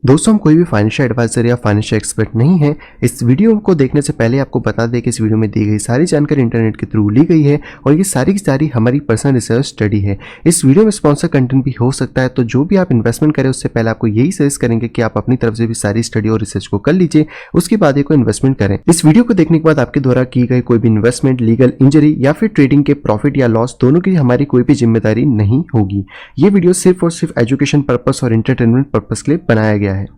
दोस्तों हम कोई भी फाइनेंशियल एडवाइजर या फाइनेंशियल एक्सपर्ट नहीं है। इस वीडियो को देखने से पहले आपको बता दें कि इस वीडियो में दी गई सारी जानकारी इंटरनेट के थ्रू ली गई है और ये सारी की सारी हमारी पर्सनल रिसर्च स्टडी है। इस वीडियो में स्पॉन्सर कंटेंट भी हो सकता है, तो जो भी आप इन्वेस्टमेंट करें उससे पहले आपको यही सजेस्ट करेंगे कि आप अपनी तरफ से भी सारी स्टडी और रिसर्च को कर लीजिए, उसके बाद ही कोई इन्वेस्टमेंट करें। इस वीडियो को देखने के बाद आपके द्वारा की गई कोई भी इन्वेस्टमेंट, लीगल इंजरी या फिर ट्रेडिंग के प्रॉफिट या लॉस दोनों की हमारी कोई भी जिम्मेदारी नहीं होगी। ये वीडियो सिर्फ और सिर्फ एजुकेशन पर्पस और एंटरटेनमेंट पर्पस के लिए बनाया गया है। हेलो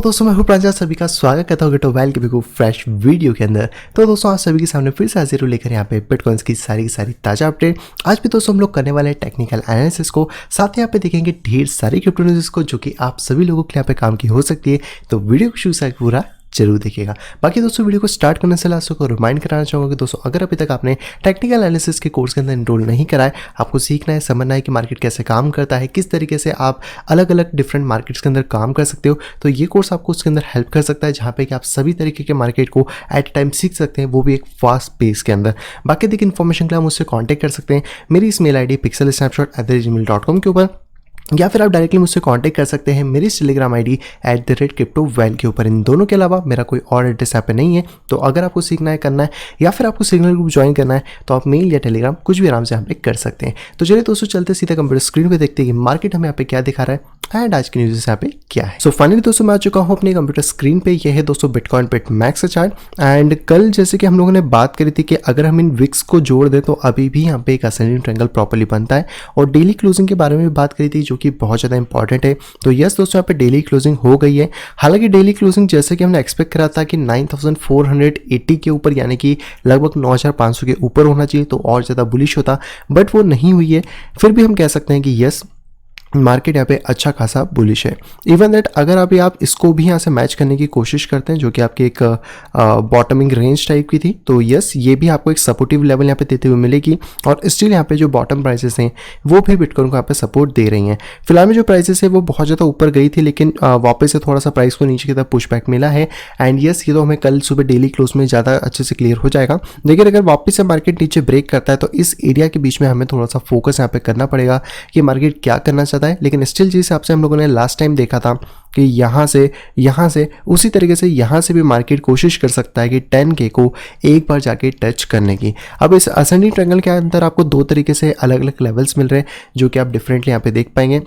दोस्तों, मैं हूं प्रांजल, सभी का स्वागत करता हूं गेट वेलकम को फ्रेश वीडियो के अंदर। तो दोस्तों आज सभी के सामने फिर से हाजिर हूं लेकर यहाँ पे बिटकॉइंस की सारी ताजा अपडेट। आज भी दोस्तों हम लोग करने वाले हैं टेक्निकल एनालिसिस को, साथ ही यहाँ पे देखेंगे ढेर सारी क्रिप्टो न्यूज़ को जो कि आप सभी लोगों के यहाँ पे काम की हो सकती है। तो वीडियो को शुरू से पूरा जरूर देखिएगा। बाकी दोस्तों वीडियो को स्टार्ट करने से लास्ट को रिमाइंड कराना चाहूँगा कि दोस्तों अगर अभी तक आपने टेक्निकल एनालिसिस के कोर्स के अंदर इनरोल नहीं करा है, आपको सीखना है, समझना है कि मार्केट कैसे काम करता है, किस तरीके से आप अलग अलग डिफरेंट मार्केट्स के अंदर काम कर सकते हो, तो ये कोर्स आपको उसके अंदर हेल्प कर सकता है, जहाँ पे कि आप सभी तरीके के मार्केट को एट टाइम सीख सकते हैं, वो भी एक फास्ट पेस के अंदर। बाकी देखिए इन्फॉर्मेशन के लिए आप मुझसे कॉन्टैक्ट कर सकते हैं मेरी इस मेल ID pixelsnapshot@gmail.com के ऊपर, या फिर आप डायरेक्टली मुझसे कांटेक्ट कर सकते हैं मेरी टेलीग्राम ID @cryptoval के ऊपर। इन दोनों के अलावा मेरा कोई और एड्रेस यहाँ पे नहीं है। तो अगर आपको सीखना है, करना है या फिर आपको सिग्नल ग्रुप ज्वाइन करना है तो आप मेल या टेलीग्राम कुछ भी आराम से यहाँ पे कर सकते हैं। तो चलिए दोस्तों चलते सीधे कंप्यूटर स्क्रीन पे देखते हैं कि मार्केट हमें यहाँ पे क्या दिखा रहा है एंड आज की न्यूज़ यहाँ पे क्या है। सो फाइनली दोस्तों मैं आ चुका हूँ अपने कंप्यूटर स्क्रीन पे। यह है दोस्तों बिटकॉइन बिटमैक्स का चार्ट। एंड कल जैसे कि हम लोगों ने बात करी थी कि अगर हम इन विक्स को जोड़ दें तो अभी भी यहाँ पे एक असेंडिंग ट्रायंगल प्रॉपर्ली बनता है, और डेली क्लोजिंग के बारे में भी बात करी थी जो कि बहुत ज़्यादा इंपॉर्टेंट है। तो यस दोस्तों यहाँ पे डेली क्लोजिंग हो गई है। हालांकि डेली क्लोजिंग जैसे कि हमने एक्सपेक्ट करा था कि 9480 के ऊपर, यानी कि लगभग 9500 के ऊपर होना चाहिए तो और ज़्यादा बुलिश होता, बट वो नहीं हुई है। फिर भी हम कह सकते हैं कि यस मार्केट यहाँ पे अच्छा खासा बुलिश है। इवन दैट अगर अभी आप इसको भी यहाँ से मैच करने की कोशिश करते हैं जो कि आपकी एक बॉटमिंग रेंज टाइप की थी, तो यस ये भी आपको एक सपोर्टिव लेवल यहाँ पे देते हुए मिलेगी। और स्टिल यहाँ पे जो बॉटम प्राइसेस हैं वो भी बिटकॉइन को यहाँ पे सपोर्ट दे रही हैं। फिलहाल में जो प्राइसेस है वो बहुत ज़्यादा ऊपर गई थी, लेकिन वापस से थोड़ा सा प्राइस को नीचे की तरफ पुश बैक मिला है। एंड यस ये तो हमें कल सुबह डेली क्लोज में ज़्यादा अच्छे से क्लियर हो जाएगा। लेकिन अगर वापस से मार्केट नीचे ब्रेक करता है तो इस एरिया के बीच में हमें थोड़ा सा फोकस यहाँ पे करना पड़ेगा कि मार्केट क्या करना चाहता है। लेकिन स्टिल जिस हिसाब से हम लोगों ने लास्ट टाइम देखा था कि यहाँ से उसी तरीके से यहाँ से भी मार्केट कोशिश कर सकता है कि 10K को एक बार जाके टच करने की। अब इस असेंडिंग ट्रायंगल के अंदर आपको दो तरीके से अलग अलग लेवल्स मिल रहे हैं जो कि आप डिफरेंटली यहाँ पे देख पाएंगे।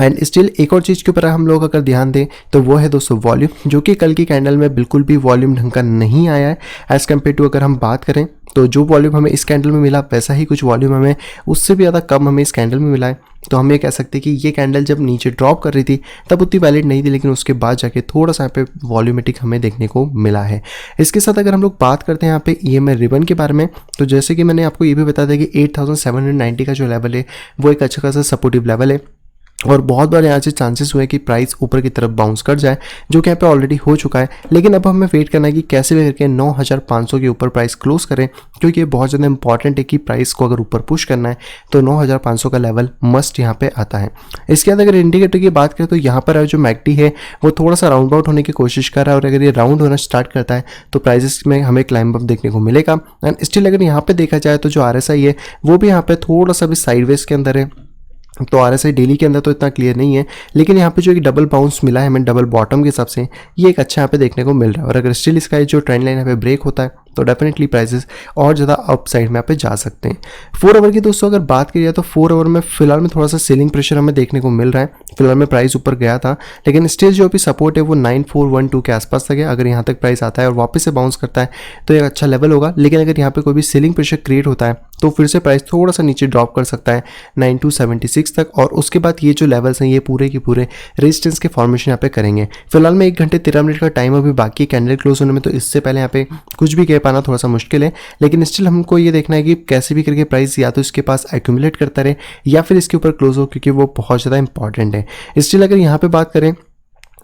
एंड स्टिल एक और चीज़ के ऊपर हम लोग अगर ध्यान दें तो वो है दोस्तों वॉल्यूम, जो कि कल की कैंडल में बिल्कुल भी वॉल्यूम ढंग का नहीं आया है एज़ कम्पेयर टू। अगर हम बात करें तो जो वॉल्यूम हमें इस कैंडल में मिला वैसा ही कुछ वॉल्यूम हमें उससे भी ज़्यादा कम हमें इस कैंडल में मिला है। तो हम ये कह सकते हैं कि ये कैंडल जब नीचे ड्रॉप कर रही थी तब उतनी वैलिड नहीं थी, लेकिन उसके बाद जाके थोड़ा सा यहाँ पे वॉल्यूमेटिक हमें देखने को मिला है। इसके साथ अगर हम लोग बात करते हैं यहाँ पे EMA रिबन के बारे में, तो जैसे कि मैंने आपको ये भी बता दिया कि 8790 का जो लेवल है वो एक अच्छा खासा सपोर्टिव लेवल है, और बहुत बार यहाँ से चांसेस हुए कि प्राइस ऊपर की तरफ बाउंस कर जाए, जो कि यहाँ पे ऑलरेडी हो चुका है। लेकिन अब हमें वेट करना है कि कैसे भी करके 9500 के ऊपर प्राइस क्लोज करें, क्योंकि ये बहुत ज़्यादा इंपॉर्टेंट है कि प्राइस को अगर ऊपर पुश करना है तो 9500 का लेवल मस्ट यहाँ पे आता है। इसके बाद अगर इंडिकेटर की बात करें तो यहाँ पर जो मैकडी है वो थोड़ा सा राउंड आउट होने की कोशिश कर रहा है, और अगर ये राउंड होना स्टार्ट करता है तो प्राइसेस में हमें क्लाइंब अप देखने को मिलेगा। एंड स्टिल अगर यहाँ पे देखा जाए तो जो RSI है वो भी यहाँ पे थोड़ा सा भी साइडवेज के अंदर है। तो RSI डेली के अंदर तो इतना क्लियर नहीं है, लेकिन यहाँ पे जो एक डबल बाउंस मिला है हमें डबल बॉटम के हिसाब से, ये एक अच्छा यहाँ पे देखने को मिल रहा है। और अगर स्टिल इसका जो ट्रेंड लाइन यहाँ पे ब्रेक होता है तो डेफिनेटली प्राइसेस और ज़्यादा अप साइड में यहाँ पे जा सकते हैं। 4 आवर की दोस्तों अगर बात की जाए तो 4 आवर में फिलहाल में थोड़ा सा सेलिंग प्रेशर हमें देखने को मिल रहा है। फिलहाल में प्राइस ऊपर गया था, लेकिन स्टिल जो अभी सपोर्ट है वो 9412 के आसपास तक है। अगर यहाँ तक प्राइस आता है और वापस से बाउंस करता है तो एक अच्छा लेवल होगा। लेकिन अगर यहाँ पे कोई भी सेलिंग प्रेशर क्रिएट होता है तो फिर से प्राइस थोड़ा सा नीचे ड्रॉप कर सकता है 9276 तक, और उसके बाद ये जो लेवल्स हैं ये पूरे के पूरे रेजिस्टेंस के फॉर्मेशन यहाँ पे करेंगे। फिलहाल में 1 घंटे 13 मिनट का टाइम अभी बाकी कैंडल क्लोज होने में, तो इससे पहले यहाँ पे कुछ भी कह पाना थोड़ा सा मुश्किल है। लेकिन स्टिल हमको ये देखना है कि कैसे भी करके प्राइस या तो इसके पास एक्यूमुलेट करता रहे या फिर इसके ऊपर क्लोज हो, क्योंकि वो बहुत ज़्यादा इंपॉर्टेंट है। स्टिल अगर यहाँ पे बात करें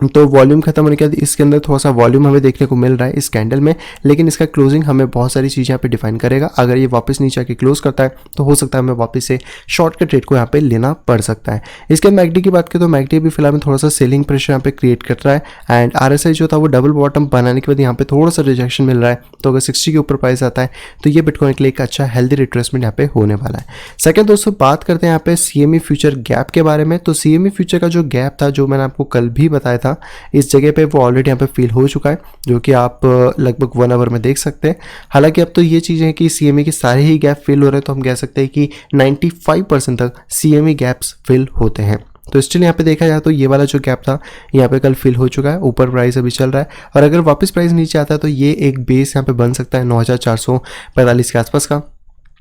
तो वॉल्यूम खत्म होने के बाद इसके अंदर थोड़ा सा वॉल्यूम हमें देखने को मिल रहा है इस कैंडल में, लेकिन इसका क्लोजिंग हमें बहुत सारी चीज़ें यहाँ पे डिफाइन करेगा। अगर ये वापस नीचे आके क्लोज करता है तो हो सकता है हमें वापस से शॉर्ट के ट्रेड को यहाँ पे लेना पड़ सकता है। इसके बाद मैकडी की बात करें तो मैकडी भी फिलहाल में थोड़ा सा सेलिंग प्रेशर यहाँ पे क्रिएट कर रहा है एंड RSI जो था वो डबल बॉटम बनाने के बाद यहाँ पे थोड़ा सा रिजेक्शन मिल रहा है। तो अगर 60 के ऊपर प्राइस आता है तो ये बिटकॉइन के लिए एक अच्छा हेल्दी रिट्रेसमेंट यहाँ पे होने वाला है। सेकंड दोस्तों बात करते हैं यहाँ पे CME फ्यूचर गैप के बारे में। तो CME फ्यूचर का जो गैप था जो मैंने आपको कल भी बताया था, इस जगह पे वो ऑलरेडी यहाँ पे फिल हो चुका है, जो कि आप लगभग 1 आवर में देख सकते हैं। हालांकि अब तो ये चीज़ें हैं कि CME के सारे ही गैप फिल हो रहे हैं, तो हम कह सकते हैं कि 95% तक CME गैप्स फिल होते हैं। तो स्टिल यहाँ पे देखा जाए तो ये वाला जो गैप था यहाँ पे कल फिल हो चुका है, ऊपर प्राइस अभी चल रहा है और अगर वापस प्राइस नीचे आता है तो ये एक बेस यहाँ पे बन सकता है 9445 के आसपास का।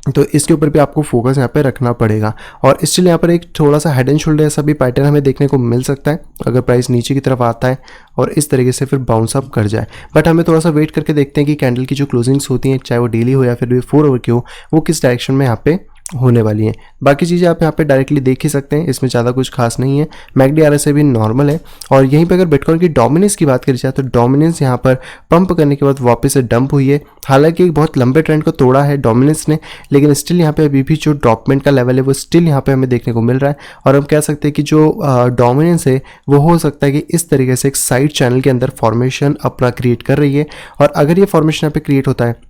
तो इसके ऊपर भी आपको फोकस यहाँ पे रखना पड़ेगा और स्टिल यहाँ पर एक थोड़ा सा हेड एंड शोल्डर ऐसा भी पैटर्न हमें देखने को मिल सकता है अगर प्राइस नीचे की तरफ आता है और इस तरीके से फिर बाउंस अप कर जाए। बट हमें थोड़ा सा वेट करके देखते हैं कि कैंडल की जो क्लोजिंग्स होती हैं, चाहे वो डेली हो या फिर 4 आवर की हो, वो किस डायरेक्शन में यहाँ पे होने वाली है। बाकी चीज़ें आप यहाँ पे डायरेक्टली देख ही सकते हैं, इसमें ज़्यादा कुछ खास नहीं है। मैकडी RSI भी नॉर्मल है और यहीं पे अगर बिटकॉइन की डोमिनेंस की बात करी जाए तो डोमिनेंस यहाँ पर पंप करने के बाद वापस से डंप हुई है। हालांकि एक बहुत लंबे ट्रेंड को तोड़ा है डोमिनेंस ने, लेकिन स्टिल यहाँ पे अभी भी जो ड्रॉपमेंट का लेवल है वो स्टिल यहाँ पे हमें देखने को मिल रहा है और हम कह सकते हैं कि जो डोमिनेंस है वो हो सकता है कि इस तरीके से एक साइड चैनल के अंदर फॉर्मेशन अपना क्रिएट कर रही है और अगर ये फॉर्मेशन यहाँ पे क्रिएट होता है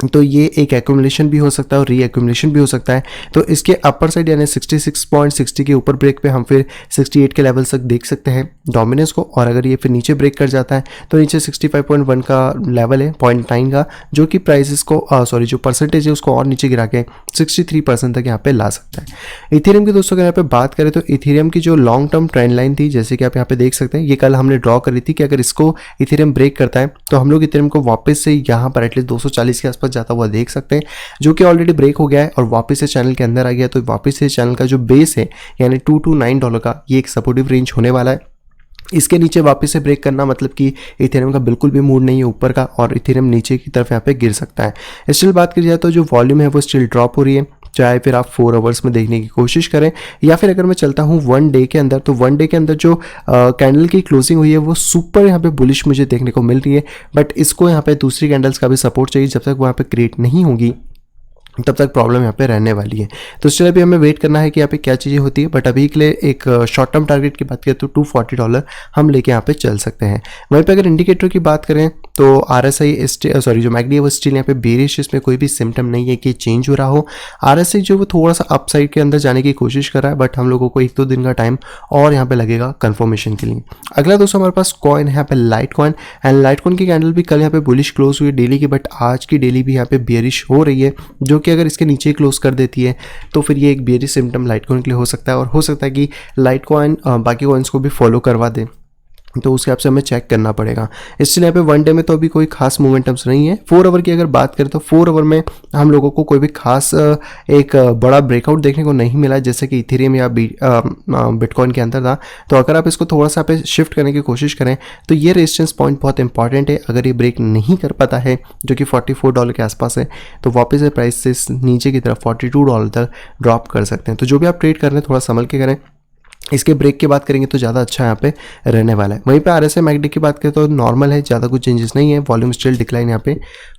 तो ये एक एक्यूमुलेशन भी हो सकता है और री एक्यूमुलेशन भी हो सकता है। तो इसके अपर साइड यानी 66.60 के ऊपर ब्रेक पे हम फिर 68 के लेवल तक देख सकते हैं डोमिनेंस को, और अगर ये फिर नीचे ब्रेक कर जाता है तो नीचे 65.1 का लेवल है 0.9 का, जो कि प्राइसेस को जो परसेंटेज है उसको और नीचे गिरा के 63% तक यहाँ पे ला सकता है। इथेरियम की दोस्तों अगर यहाँ पे बात करें तो इथेरियम की जो लॉन्ग टर्म ट्रेंड लाइन थी, जैसे कि आप यहाँ पे देख सकते हैं, ये कल हमने ड्रॉ करी थी कि अगर इसको इथेरियम ब्रेक करता है तो हम लोग इथेरियम को वापस से यहाँ पर एटलीस्ट 240 के आसपास जाता हुआ देख सकते हैं, जो कि ऑलरेडी ब्रेक हो गया है और वापस से चैनल के अंदर आ गया। तो वापस से चैनल का जो बेस है यानी $2 to $9 का ये एक सपोर्टिव रेंज होने वाला है। इसके नीचे वापस से ब्रेक करना मतलब कि इथेरियम का बिल्कुल भी मूड नहीं है ऊपर का और इथेरियम नीचे की तरफ यहाँ पे गिर सकता है। स्टिल बात की जाए तो जो वॉल्यूम है वो स्टिल ड्रॉप हो रही है, चाहे फिर आप 4 आवर्स में देखने की कोशिश करें या फिर अगर मैं चलता हूँ 1 डे के अंदर, तो 1 डे के अंदर जो कैंडल की क्लोजिंग हुई है वो सुपर यहाँ पे बुलिश मुझे देखने को मिल रही है। बट इसको यहाँ पे दूसरी कैंडल्स का भी सपोर्ट चाहिए, जब तक वो यहाँ पे क्रिएट नहीं होगी तब तक प्रॉब्लम यहाँ पे रहने वाली है। तो इसलिए अभी हमें वेट करना है कि यहाँ पे क्या चीज़ें होती है। बट अभी के लिए एक शॉर्ट टर्म टारगेट की बात करें तो $240 हम लेके यहाँ पे चल सकते हैं। वहीं पे अगर इंडिकेटर की बात करें तो RSI जो मैकडी है वो स्टिल यहाँ पे बेरिश, इसमें कोई भी सिम्टम नहीं है कि चेंज हो रहा हो। RSI जो वो थोड़ा सा अपसाइड के अंदर जाने की कोशिश कर रहा है, बट हम लोगों को 1-2 दिन का टाइम और यहाँ पे लगेगा कंफर्मेशन के लिए। अगला दोस्तों हमारे पास कॉइन है यहाँ पे light coin, and light coin की कैंडल भी कल यहाँ पे बुलिश क्लोज हुई डेली की, बट आज की डेली भी यहाँ पे बेरिश हो रही है, जो कि अगर इसके नीचे क्लोज कर देती है तो फिर ये एक बेरिश सिम्टम लाइट कॉइन के लिए हो सकता है और हो सकता है कि लाइट कॉइन बाकी कॉइन्स को भी फॉलो करवा दे। तो उसके हिसाब से हमें चेक करना पड़ेगा। इसलिए यहाँ पे 1 डे में तो अभी कोई खास मोमेंटम्स नहीं है। 4 आवर की अगर बात करें तो 4 आवर में हम लोगों को कोई भी खास एक बड़ा ब्रेकआउट देखने को नहीं मिला, जैसे कि इथेरियम या बिटकॉइन के अंदर था। तो अगर आप इसको थोड़ा सा पे शिफ्ट करने की कोशिश करें तो ये रेजिस्टेंस पॉइंट बहुत इंपॉर्टेंट है। अगर ये ब्रेक नहीं कर पाता है, जो कि $44 के आसपास है, तो वापस से प्राइस से नीचे की तरफ $42 तक ड्रॉप कर सकते हैं। तो जो भी आप ट्रेड कर रहे हैं थोड़ा संभल के करें। इसके ब्रेक की बात करेंगे तो ज़्यादा अच्छा यहाँ पे रहने वाला है। वहीं पे RSI मैकडी की बात करें तो नॉर्मल है, ज़्यादा कुछ चेंजेस नहीं है, वॉल्यूम स्टिल डिक्लाइन यहाँ पे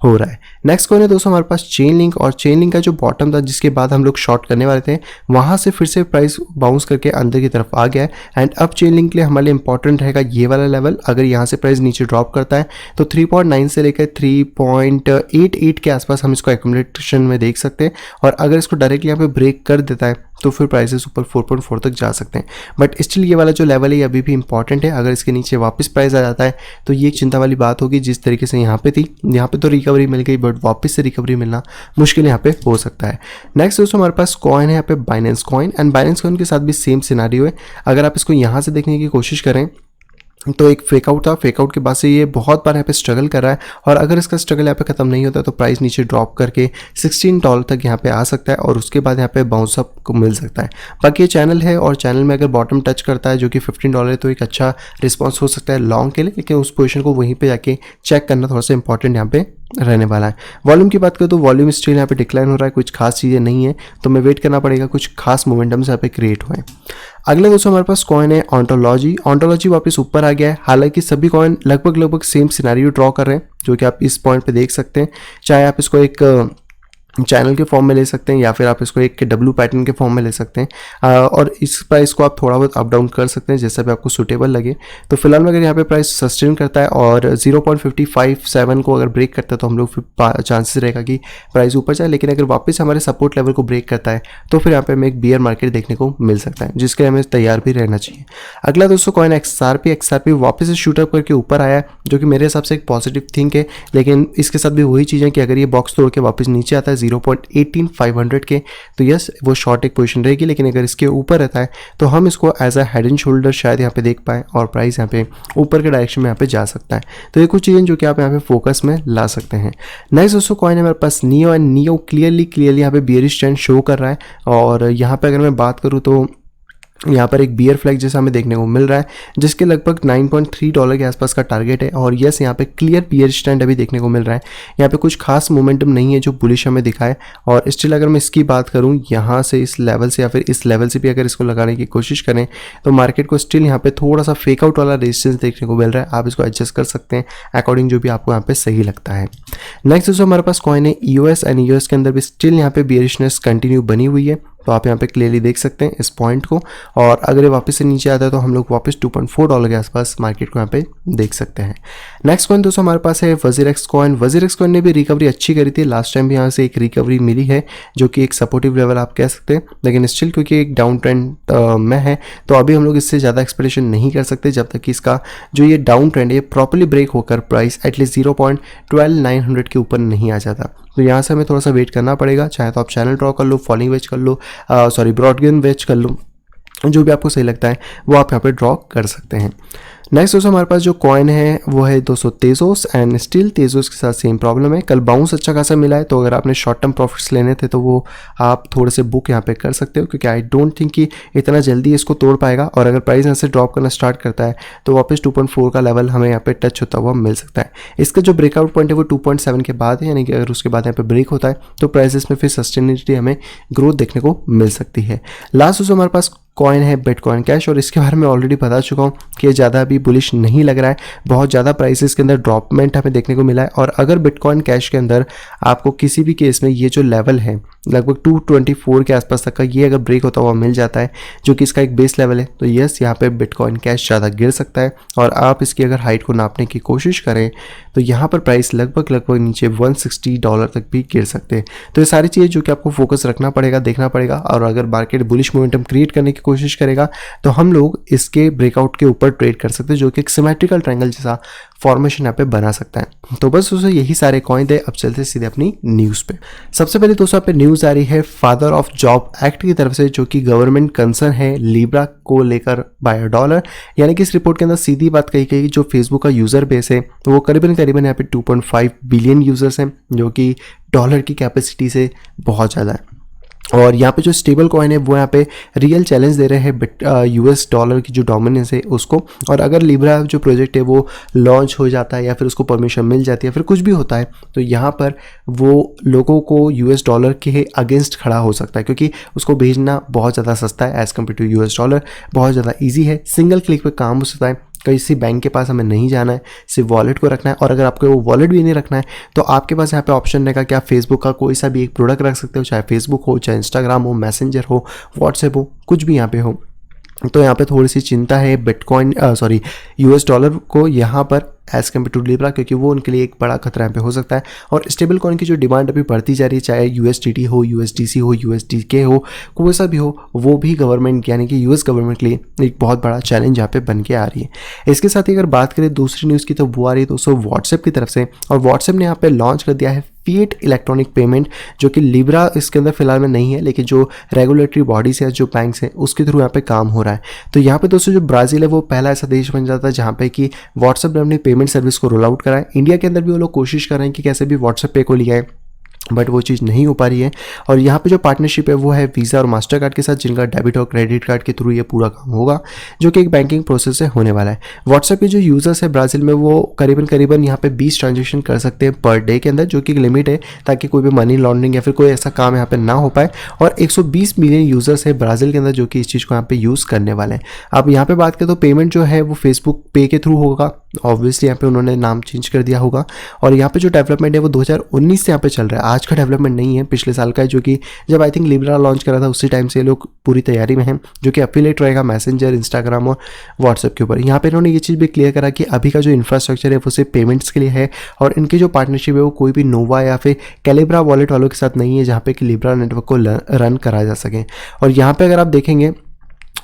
हो रहा है। नेक्स्ट कौन है दोस्तों हमारे पास चेन लिंक, और चेन लिंक का जो बॉटम था जिसके बाद हम लोग शॉर्ट करने वाले थे, वहाँ से फिर से प्राइस बाउंस करके अंदर की तरफ आ गया है। एंड अब चेन लिंक के लिए हमारे लिए इंपॉर्टेंट रहेगा ये वाला लेवल। अगर यहाँ से प्राइस नीचे ड्रॉप करता है तो 3.9 से लेकर 3.88 के आसपास हम इसको एक्यूमुलेशन में देख सकते हैं, और अगर इसको डायरेक्टली यहाँ पे ब्रेक कर देता है तो फिर प्राइसेस ऊपर 4.4 तक जा सकते हैं। बट स्टिल ये वाला जो लेवल है ये अभी भी इंपॉर्टेंट है। अगर इसके नीचे वापस प्राइस आ जाता है तो ये एक चिंता वाली बात होगी। जिस तरीके से यहाँ पे थी, यहाँ पे तो रिकवरी मिल गई, बट वापस से रिकवरी मिलना मुश्किल यहाँ पे हो सकता है। नेक्स्ट दोस्तों हमारे पास कॉइन है यहाँ पे Binance coin, and Binance coin के साथ भी सेम सिनारियो है। अगर आप इसको यहाँ से देखने की कोशिश करें तो एक फेकआउट था, फेकआउट के बाद से ये बहुत बार यहाँ पे स्ट्रगल कर रहा है, और अगर इसका स्ट्रगल यहाँ पे खत्म नहीं होता तो प्राइस नीचे ड्रॉप करके $16 तक यहाँ पे आ सकता है, और उसके बाद यहाँ पे बाउंस अप को मिल सकता है। बाकी ये चैनल है, और चैनल में अगर बॉटम टच करता है जो कि $15 है तो एक अच्छा रिस्पॉन्स हो सकता है लॉन्ग के लिए, लेकिन उस पोजीशन को वहीं पे जाके चेक करना थोड़ा सा इंपॉर्टेंट यहाँ पे रहने वाला है। वॉल्यूम की बात करें तो वॉल्यूम स्टिल यहाँ पे डिक्लाइन हो रहा है, कुछ खास चीज़ें नहीं है, तो हमें वेट करना पड़ेगा कुछ खास मोमेंटम्स यहाँ पे क्रिएट हुए। अगला दोस्तों हमारे पास कॉइन है ऑन्टोलॉजी। ऑन्टोलॉजी वापस ऊपर आ गया है, हालांकि सभी कॉइन लगभग सेम सिनेरियो ड्रॉ कर रहे हैं, जो कि आप इस पॉइंट पे देख सकते हैं। चाहे आप इसको एक चैनल के फॉर्म में ले सकते हैं या फिर आप इसको एक डब्ल्यू पैटर्न के फॉर्म में ले सकते हैं, और इस प्राइस को आप थोड़ा बहुत अप डाउन कर सकते हैं जैसा भी आपको सूटेबल लगे। तो फिलहाल में अगर यहाँ पे प्राइस सस्टेन करता है और 0.557 को अगर ब्रेक करता है तो हम लोग फिर चांसेस रहेगा कि प्राइस ऊपर जाए, लेकिन अगर वापस हमारे सपोर्ट लेवल को ब्रेक करता है तो फिर यहाँ पे हमें एक बियर मार्केट देखने को मिल सकता है, जिसके लिए हमें तैयार भी रहना चाहिए। अगला दोस्तों कॉइन एक्सआरपी वापस से शूटअप करके ऊपर आया है, जो कि मेरे हिसाब से एक पॉजिटिव थिंक है, लेकिन इसके साथ भी वही चीज़ है कि अगर ये बॉक्स तोड़ के वापस नीचे आता है 0.18500 के, तो यस वो शॉर्ट एक पोजीशन रहेगी, लेकिन अगर इसके ऊपर रहता है तो हम इसको as a head and shoulder शायद यहाँ पे देख पाए और प्राइस यहाँ पे ऊपर के डायरेक्शन में यहाँ पे जा सकता है। तो ये कुछ चीज़ें जो कि आप यहाँ पे फोकस में ला सकते हैं। नेक्स्ट दोस्तों कॉइन है हमारे पास नियो, एंड नियो क्लियरली यहाँ पे बियरिश ट्रेंड शो कर रहा है, और यहाँ पे अगर मैं बात करूँ तो यहाँ पर एक बियर फ्लैग जैसा हमें देखने को मिल रहा है, जिसके लगभग $9.3 के आसपास का टारगेट है, और यस यहाँ पे क्लियर बियर स्टैंड अभी देखने को मिल रहा है। यहाँ पे कुछ खास मोमेंटम नहीं है जो बुलिश हमें दिखाए, और स्टिल अगर मैं इसकी बात करूँ यहाँ से इस लेवल से या फिर इस लेवल से भी अगर इसको लगाने की कोशिश करें तो मार्केट को स्टिल यहाँ पे थोड़ा सा फेक आउट वाला रेजिस्टेंस देखने को मिल रहा है। आप इसको एडजस्ट कर सकते हैं अकॉर्डिंग जो भी आपको यहाँ पे सही लगता है। नेक्स्ट दोस्तों हमारे पास कॉइन है यूएस, एंड यूएस के अंदर भी स्टिल यहाँ पे बियरिशनेस कंटिन्यू बनी हुई है, तो आप यहाँ पे क्लियरली देख सकते हैं इस पॉइंट को, और अगर ये वापस से नीचे आता है तो हम लोग वापस $2.4 के आसपास मार्केट को यहाँ पे देख सकते हैं। नेक्स्ट कॉइन दोस्तों हमारे पास है वजीरेक्स कॉइन। वजीरेक्स कॉइन ने भी रिकवरी अच्छी करी थी, लास्ट टाइम भी यहाँ से एक रिकवरी मिली है, जो कि एक सपोर्टिव लेवल आप कह सकते हैं, लेकिन स्टिल क्योंकि एक डाउन ट्रेंड में है तो अभी हम लोग इससे ज़्यादा एक्सपेक्टेशन नहीं कर सकते जब तक कि इसका जो ये डाउन ट्रेंड है प्रॉपर्ली ब्रेक होकर प्राइस एटलीस्ट 0.12900 के ऊपर नहीं आ जाता। तो यहाँ से हमें थोड़ा सा वेट करना पड़ेगा, चाहे तो आप चैनल ड्रॉ कर लो, फॉलिंग वेज कर लो, ब्रॉडगेन वेज कर लो, जो भी आपको सही लगता है वो आप यहाँ पे ड्रॉ कर सकते हैं। नेक्स्ट दोस्तों हमारे पास जो कॉइन है वो है दोस्तों तेजोस, एंड स्टिल तेजोस के साथ सेम प्रॉब्लम है। कल बाउंस अच्छा खासा मिला है, तो अगर आपने शॉर्ट टर्म प्रॉफिट्स लेने थे तो वो आप थोड़े से बुक यहाँ पे कर सकते हो, क्योंकि आई डोंट थिंक कि इतना जल्दी इसको तोड़ पाएगा, और अगर प्राइस यहाँ से ड्रॉप करना स्टार्ट करता है तो वापस 2.4 का लेवल हमें यहाँ पे टच होता हुआ मिल सकता है। इसका जो ब्रेकआउट पॉइंट है वो 2.7 के बाद है, यानी कि अगर उसके बाद यहाँ पे ब्रेक होता है तो प्राइसेस में फिर सस्टेनेबिलिटी हमें ग्रोथ देखने को मिल सकती है। लास्ट दोस्तों हमारे पास कॉइन है बिटकॉइन कैश, और इसके बारे में ऑलरेडी बता चुका हूँ कि ज़्यादा अभी बुलिश नहीं लग रहा है, बहुत ज़्यादा प्राइसेस के अंदर ड्रॉपमेंट हमें देखने को मिला है, और अगर बिटकॉइन कैश के अंदर आपको किसी भी केस में ये जो लेवल है लगभग 224 के आसपास तक का ये अगर ब्रेक होता हुआ मिल जाता है, जो कि इसका एक बेस लेवल है, तो यस यहाँ पे बिटकॉइन कैश ज़्यादा गिर सकता है, और आप इसकी अगर हाइट को नापने की कोशिश करें तो यहाँ पर प्राइस लगभग नीचे $160 तक भी गिर सकते हैं। तो ये सारी चीज़ें जो कि आपको फोकस रखना पड़ेगा, देखना पड़ेगा, और अगर मार्केट बुलिश मोमेंटम क्रिएट करने की कोशिश करेगा तो हम लोग इसके ब्रेकआउट के ऊपर ट्रेड कर सकते हैं, जो कि एक सिमेट्रिकल ट्रायंगल जैसा फॉर्मेशन यहाँ पे बना सकता है। तो बस दोस्तों यही सारे कॉइन थे। अब चलते सीधे अपनी न्यूज़ पे। सबसे पहले दोस्तों यहाँ पे न्यूज़ आ रही है फादर ऑफ जॉब एक्ट की तरफ से, जो कि गवर्नमेंट कंसर्न है लिब्रा को लेकर बाय $1, यानी कि इस रिपोर्ट के अंदर सीधी बात कही गई जो फेसबुक का यूज़र बेस है वो करीबन यहाँ पे 2.5 बिलियन यूजर्स हैं, जो कि डॉलर की कैपेसिटी से बहुत ज़्यादा है, और यहाँ पे जो स्टेबल कॉइन है वो यहाँ पे रियल चैलेंज दे रहे हैं यूएस डॉलर की जो डोमिनेंस है उसको। और अगर लिब्रा जो प्रोजेक्ट है वो लॉन्च हो जाता है या फिर उसको परमिशन मिल जाती है फिर कुछ भी होता है, तो यहाँ पर वो लोगों को यूएस डॉलर के अगेंस्ट खड़ा हो सकता है, क्योंकि उसको भेजना बहुत ज़्यादा सस्ता है as compare to US dollar, बहुत ज़्यादा ईजी है, सिंगल क्लिक पर काम हो सकता है, किसी बैंक के पास हमें नहीं जाना है, सिर्फ वॉलेट को रखना है, और अगर आपको वो वॉलेट भी नहीं रखना है तो आपके पास यहाँ पे ऑप्शन रहेगा कि आप फेसबुक का कोई सा भी एक प्रोडक्ट रख सकते हो, चाहे फेसबुक हो, चाहे इंस्टाग्राम हो, मैसेंजर हो, व्हाट्सएप हो, कुछ भी यहाँ पे हो। तो यहाँ पे थोड़ी सी चिंता है बिटकॉइन यूएस डॉलर को यहाँ पर एज कम्पेयर टू लिब्रा, क्योंकि वो उनके लिए एक बड़ा खतरा यहाँ पे हो सकता है। और स्टेबल कॉइन की जो डिमांड अभी बढ़ती जा रही है, चाहे USDT हो, USDC हो, USDK हो, कोई सा भी हो, वो भी गवर्नमेंट यानी कि यूएस गवर्नमेंट के लिए एक बहुत बड़ा चैलेंज यहाँ पे बन के आ रही है। इसके साथ ही अगर बात करें दूसरी न्यूज़ की तो वो आ रही है दोस्तों व्हाट्सएप की तरफ से, और व्हाट्सएप ने यहाँ पे लॉन्च कर दिया है फिएट इलेक्ट्रॉनिक पेमेंट, जो कि लिब्रा इसके अंदर फिलहाल में नहीं है, लेकिन जो रेगुलेटरी बॉडीज है, जो बैंक्स हैं, उसके थ्रू यहाँ पे काम हो रहा है। तो यहाँ पे दोस्तों जो ब्राज़ील है वो पहला ऐसा देश बन जाता है जहाँ पे कि व्हाट्सएप ने अपनी पेमेंट सर्विस को रोल आउट करा है। इंडिया के अंदर भी वो लोग कोशिश कर रहे हैं कि कैसे भी व्हाट्सएप पे को लिया है, बट वो चीज़ नहीं हो पा रही है। और यहाँ पे जो पार्टनरशिप है वो है वीज़ा और मास्टर कार्ड के साथ, जिनका डेबिट और क्रेडिट कार्ड के थ्रू ये पूरा काम होगा, जो कि एक बैंकिंग प्रोसेस से होने वाला है। व्हाट्सएप के जो यूज़र्स है ब्राज़ील में वो करीबन यहाँ पे 20 ट्रांजेक्शन कर सकते हैं पर डे के अंदर, जो कि एक लिमिट है ताकि कोई भी मनी लॉन्ड्रिंग या फिर कोई ऐसा काम यहाँ पे ना हो पाए। और 120 मिलियन यूज़र्स है ब्राज़ील के अंदर जो कि इस चीज़ को यहाँ पे यूज़ करने वाले हैं। अब यहाँ पे बात करें तो पेमेंट जो है वो फेसबुक पे के थ्रू होगा। ऑब्वियसली यहाँ पे उन्होंने नाम चेंज कर दिया होगा। और यहाँ पे जो डेवलपमेंट है वो 2019 से यहाँ पे चल रहा है, आज का डेवलपमेंट नहीं है, पिछले साल का है, जो कि जब आई थिंक लिब्रा लॉन्च करा था उसी टाइम से लोग पूरी तैयारी में हैं, जो कि एफिलिएट रहेगा मैसेंजर, इंस्टाग्राम और व्हाट्सएप के ऊपर। यहाँ पे इन्होंने ये चीज़ भी क्लियर करा कि अभी का जो इंफ्रास्ट्रक्चर है वो सिर्फ पेमेंट्स के लिए है, और इनकी जो पार्टनरशिप है वो कोई भी नोवा या फिर कैलिब्रा वॉलेट वालों के साथ नहीं है, जहाँ पे कि लिब्रा नेटवर्क को रन करा जा सके। और यहाँ पे अगर आप देखेंगे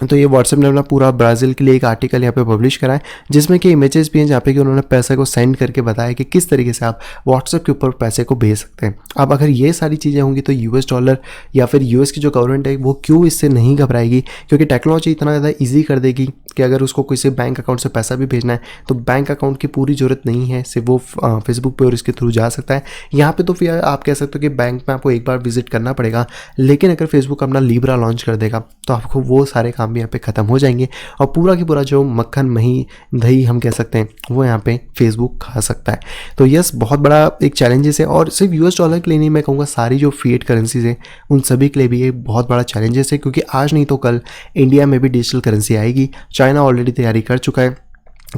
तो ये व्हाट्सएप ने अपना पूरा ब्राज़ील के लिए एक आर्टिकल यहाँ पे पब्लिश करा है, जिसमें कि इमेजेस भी हैं जहाँ पे कि उन्होंने पैसे को सेंड करके बताया कि किस तरीके से आप व्हाट्सएप के ऊपर पैसे को भेज सकते हैं। अब अगर ये सारी चीज़ें होंगी तो यूएस डॉलर या फिर यूएस की जो गवर्नमेंट है वो क्यों इससे नहीं घबराएगी, क्योंकि टेक्नोलॉजी इतना ज़्यादा ईजी कर देगी कि अगर उसको किसी बैंक अकाउंट से पैसा भी भेजना है तो बैंक अकाउंट की पूरी ज़रूरत नहीं है, सिर्फ वो फेसबुक पे और इसके थ्रू जा सकता है। यहाँ पे तो फिर आप कह सकते हो कि बैंक में आपको एक बार विजिट करना पड़ेगा, लेकिन अगर फेसबुक अपना लिब्रा लॉन्च कर देगा तो आपको वो सारे काम भी यहाँ पे ख़त्म हो जाएंगे, और पूरा की पूरा जो मक्खन मही दही हम कह सकते हैं वो यहाँ पे फेसबुक खा सकता है। तो यस, बहुत बड़ा एक चैलेंजेस है, और सिर्फ यूएस डॉलर के लिए नहीं, मैं कहूँगा सारी जो फिएट करेंसीज है उन सभी के लिए भी ये बहुत बड़ा चैलेंजेस है, क्योंकि आज नहीं तो कल इंडिया में भी डिजिटल करेंसी आएगी। चाइना ऑलरेडी तैयारी कर चुका है,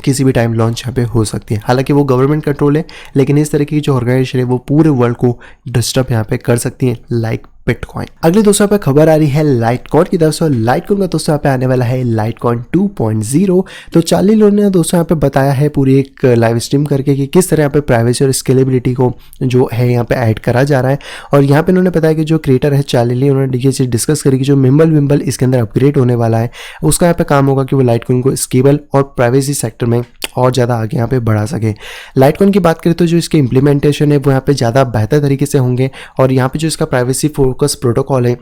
किसी भी टाइम लॉन्च यहाँ पे हो सकती है। हालांकि वो गवर्नमेंट कंट्रोल है, लेकिन इस तरह की जो ऑर्गेनाइजेशन है वो पूरे वर्ल्ड को डिस्टर्ब यहाँ पे कर सकती है, लाइक बिटकॉइन। अगली दोस्तों पे खबर आ रही है लाइटकॉइन की तरफ से। लाइटकॉइन का दोस्तों यहाँ पे आने वाला है लाइटकॉइन 2.0। तो चार्ली लोन ने दोस्तों यहाँ पे बताया है पूरी एक लाइव स्ट्रीम करके कि किस तरह यहाँ पे प्राइवेसी और स्केलेबिलिटी को जो है यहाँ पे ऐड करा जा रहा है। और यहाँ पे उन्होंने बताया कि जो क्रिएटर है चार्ली, उन्होंने ये चीज़ डिस्कस करी कि जो मिम्बल इसके अंदर अपग्रेड होने वाला है, उसका यहाँ पे काम होगा कि वो लाइटकॉइन को स्केबल और प्राइवेसी सेक्टर में और ज़्यादा आगे यहाँ पे बढ़ा सके। लाइटकॉइन की बात करें तो जो इसके इम्प्लीमेंटेशन है वो यहाँ पे ज़्यादा बेहतर तरीके से होंगे, और यहाँ पे जो इसका प्राइवेसी फोकस प्रोटोकॉल है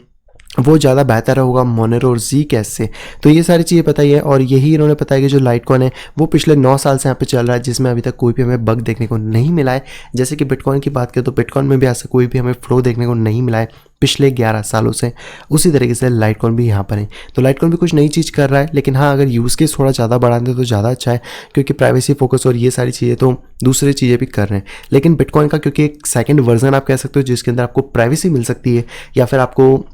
वो ज़्यादा बेहतर होगा मोनेरो और जी कैश से। तो ये सारी चीज़ें बताई है, और यही इन्होंने बताया कि जो लाइटकॉइन है वो पिछले 9 साल से यहाँ पे चल रहा है, जिसमें अभी तक कोई भी हमें बग देखने को नहीं मिला है। जैसे कि बिटकॉइन की बात करें तो बिटकॉइन में भी ऐसा कोई भी हमें फ्लो देखने को नहीं मिला है पिछले 11 सालों से। उसी तरीके से लाइटकॉइन भी यहाँ पर है। तो लाइटकॉइन भी कुछ नई चीज़ कर रहा है, लेकिन हाँ, अगर यूज़ केस थोड़ा ज़्यादा बढ़ा दें तो ज़्यादा अच्छा है, क्योंकि प्राइवेसी फोकस और ये सारी चीज़ें तो दूसरी चीज़ें भी कर रहे हैं। लेकिन बिटकॉइन का क्योंकि एक सेकेंड वर्जन आप कह सकते हो जिसके अंदर आपको प्राइवेसी मिल सकती है या फिर आपको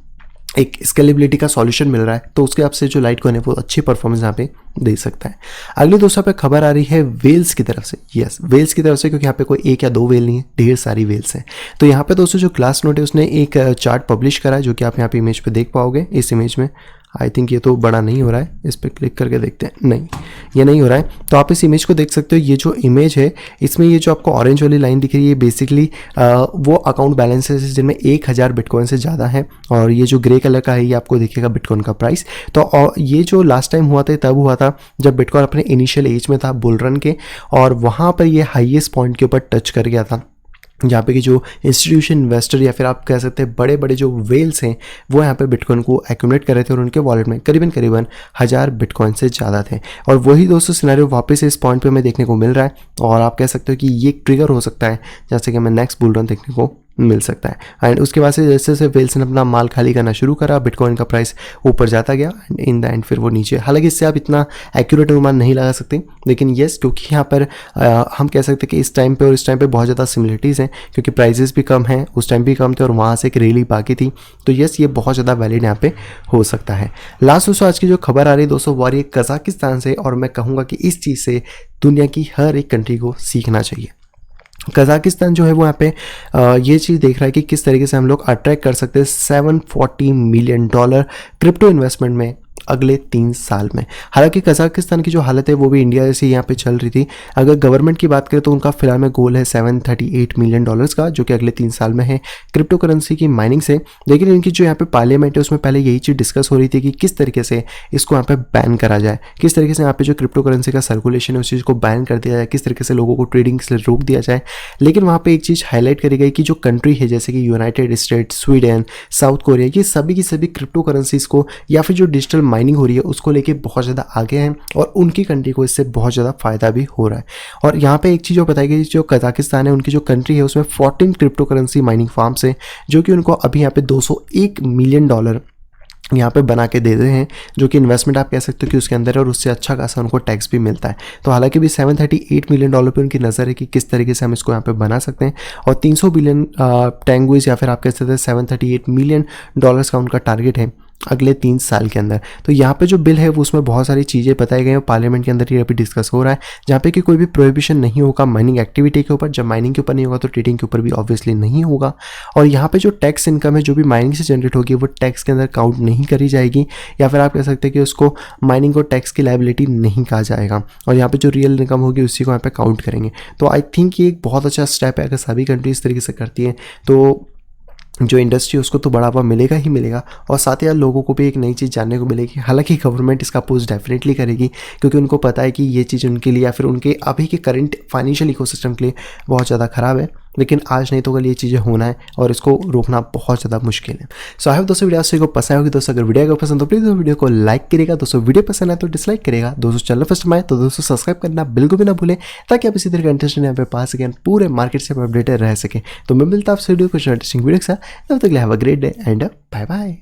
एक स्केलेबिलिटी का सॉल्यूशन मिल रहा है, तो उसके आपसे जो लाइटकॉइन है वो अच्छी परफॉर्मेंस यहाँ पे दे सकता है। अगली दोस्तों पे खबर आ रही है वेल्स की तरफ से। यस, वेल्स की तरफ से, क्योंकि यहाँ पे कोई एक या दो वेल नहीं है, ढेर सारी वेल्स हैं। तो यहाँ पे दोस्तों जो ग्लास नोट है उसने एक चार्ट पब्लिश करा है, जो कि आप यहाँ पे इमेज पे देख पाओगे। इस इमेज में आई थिंक ये तो बड़ा नहीं हो रहा है, इस पर क्लिक करके देखते हैं। नहीं, ये नहीं हो रहा है। तो आप इस इमेज को देख सकते हो। ये जो इमेज है इसमें ये जो आपको ऑरेंज वाली लाइन दिख रही है, ये बेसिकली वो अकाउंट बैलेंसेस है जिनमें 1000 बिटकॉइन से ज़्यादा है, और ये जो ग्रे कलर का है ये आपको दिखेगा बिटकॉइन का प्राइस। तो ये जो लास्ट टाइम हुआ था तब हुआ था जब बिटकॉइन अपने इनिशियल एज में था बुल रन के, और वहाँ पर ये हाईएस्ट पॉइंट के ऊपर टच कर गया था, जहाँ पे कि जो इंस्टीट्यूशन इन्वेस्टर या फिर आप कह सकते हैं बड़े बड़े जो वेल्स हैं वो यहाँ पे बिटकॉइन को एक्यूमुलेट कर रहे थे, और उनके वॉलेट में करीबन 1000 बिटकॉइन से ज़्यादा थे। और वही दोस्तों सिनेरियो वापस इस पॉइंट पे हमें देखने को मिल रहा है, और आप कह सकते हो कि ये ट्रिगर हो सकता है जैसे कि हमें नेक्स्ट बुल रन देखने को मिल सकता है। एंड उसके बाद से जैसे जैसे वेल्स ने अपना माल खाली करना शुरू करा, बिटकॉइन का प्राइस ऊपर जाता गया, एंड इन द एंड फिर वो नीचे। हालांकि इससे आप इतना एक्यूरेट अनुमान नहीं लगा सकते, लेकिन येस, क्योंकि यहाँ पर हम कह सकते हैं कि इस टाइम पे और इस टाइम पे बहुत ज़्यादा सिमिलरिटीज़ हैं, क्योंकि प्राइजेस भी कम हैं, उस टाइम भी कम थे, और वहाँ से एक रैली बाकी थी। तो येस, ये बहुत ज़्यादा वैलिड यहाँ पे हो सकता है। लास्ट दोस्तों आज की जो खबर आ रही है दोस्तों वो आ रही है कजाकिस्तान से, और मैं कहूँगा कि इस चीज़ से दुनिया की हर एक कंट्री को सीखना चाहिए। कजाकिस्तान जो है वो यहाँ पे ये चीज़ देख रहा है कि किस तरीके से हम लोग अट्रैक्ट कर सकते हैं $740 मिलियन क्रिप्टो इन्वेस्टमेंट में अगले 3 साल में। हालांकि कजाकिस्तान की जो हालत है वो भी इंडिया जैसे यहाँ पे चल रही थी। अगर गवर्नमेंट की बात करें तो उनका फिलहाल में गोल है $738 मिलियन का, जो कि अगले 3 साल में है क्रिप्टो करेंसी की माइनिंग से। लेकिन इनकी जो यहाँ पे पार्लियामेंट है उसमें पहले यही चीज़ डिस्कस हो रही थी कि किस तरीके से इसको यहाँ पे बैन करा जाए, किस तरीके से यहाँ पे जो क्रिप्टो करेंसी का सर्कुलेशन है उस चीज़ को बैन कर दिया जाए, किस तरीके से लोगों को ट्रेडिंग से रोक दिया जाए। लेकिन वहाँ पर एक चीज़ हाईलाइट करी गई कि जो कंट्री है जैसे कि United states, Sweden, south Korea, ये सभी की सभी क्रिप्टो करेंसीज को या फिर जो डिजिटल माइनिंग हो रही है उसको लेके बहुत ज़्यादा आगे हैं और उनकी कंट्री को इससे बहुत ज़्यादा फ़ायदा भी हो रहा है। और यहाँ पे एक चीज़ जो बताई गई, जो कजाकिस्तान है उनकी जो कंट्री है उसमें 14 क्रिप्टो करेंसी माइनिंग फार्म्स हैं जो कि उनको अभी यहाँ पे $201 मिलियन यहाँ पे बना के दे रहे हैं, जो कि इन्वेस्टमेंट आप कह सकते हो कि उसके अंदर है और उससे अच्छा खासा उनको टैक्स भी मिलता है। तो हालांकि भी $738 मिलियन पे उनकी नज़र है कि किस तरीके से हम इसको यहाँ पे बना सकते हैं। और 300 बिलियन टेंगुइज या फिर आप कह सकते हैं $738 मिलियन का उनका टारगेट है अगले 3 साल के अंदर। तो यहाँ पे जो बिल है वो उसमें बहुत सारी चीज़ें बताई गई हैं, पार्लियामेंट के अंदर ये अभी डिस्कस हो रहा है, जहाँ पे कि कोई भी प्रोहिबिशन नहीं होगा माइनिंग एक्टिविटी के ऊपर। जब माइनिंग के ऊपर नहीं होगा तो ट्रेडिंग के ऊपर भी ऑब्वियसली नहीं होगा। और यहाँ पे जो टैक्स इनकम है जो भी माइनिंग से जनरेट होगी वो टैक्स के अंदर काउंट नहीं करी जाएगी, या फिर आप कह सकते हैं कि उसको माइनिंग को टैक्स की लायबिलिटी नहीं कहा जाएगा। और यहाँ पे जो रियल इनकम होगी उसी को यहाँ पे काउंट करेंगे। तो आई थिंक ये एक बहुत अच्छा स्टेप है। अगर सभी कंट्री इस तरीके से करती हैं तो जो इंडस्ट्री है उसको तो बढ़ावा मिलेगा ही मिलेगा, और साथ ही लोगों को भी एक नई चीज़ जानने को मिलेगी। हालांकि गवर्नमेंट इसका अपोज डेफिनेटली करेगी, क्योंकि उनको पता है कि ये चीज़ उनके लिए या फिर उनके अभी के करंट फाइनेंशियल इकोसिस्टम के लिए बहुत ज़्यादा ख़राब है। लेकिन आज नहीं तो कल ये चीज़ें होना है और इसको रोकना बहुत ज़्यादा मुश्किल है। सो आई होप दोस्तों वीडियो आपको पसंद होगी। दोस्तों अगर वीडियो को पसंद तो प्लीज़ वीडियो को लाइक करेगा। दोस्तों वीडियो पसंद है तो डिसलाइक करेगा। दोस्तों चैनल फर्स्ट में आए तो दोस्तों सब्सक्राइब करना बिल्कुल भी ना भूलें, ताकि आप इसी तरह का इंटरेस्टिंग यहाँ पे पा सकें, पूरे मार्केट से अपडेटेड रह सकें। तो मैं मिलता हूँ आपसे वीडियो कुछ इंटरेस्टिंग वीडियो के साथ। तब तक have a great day and bye bye.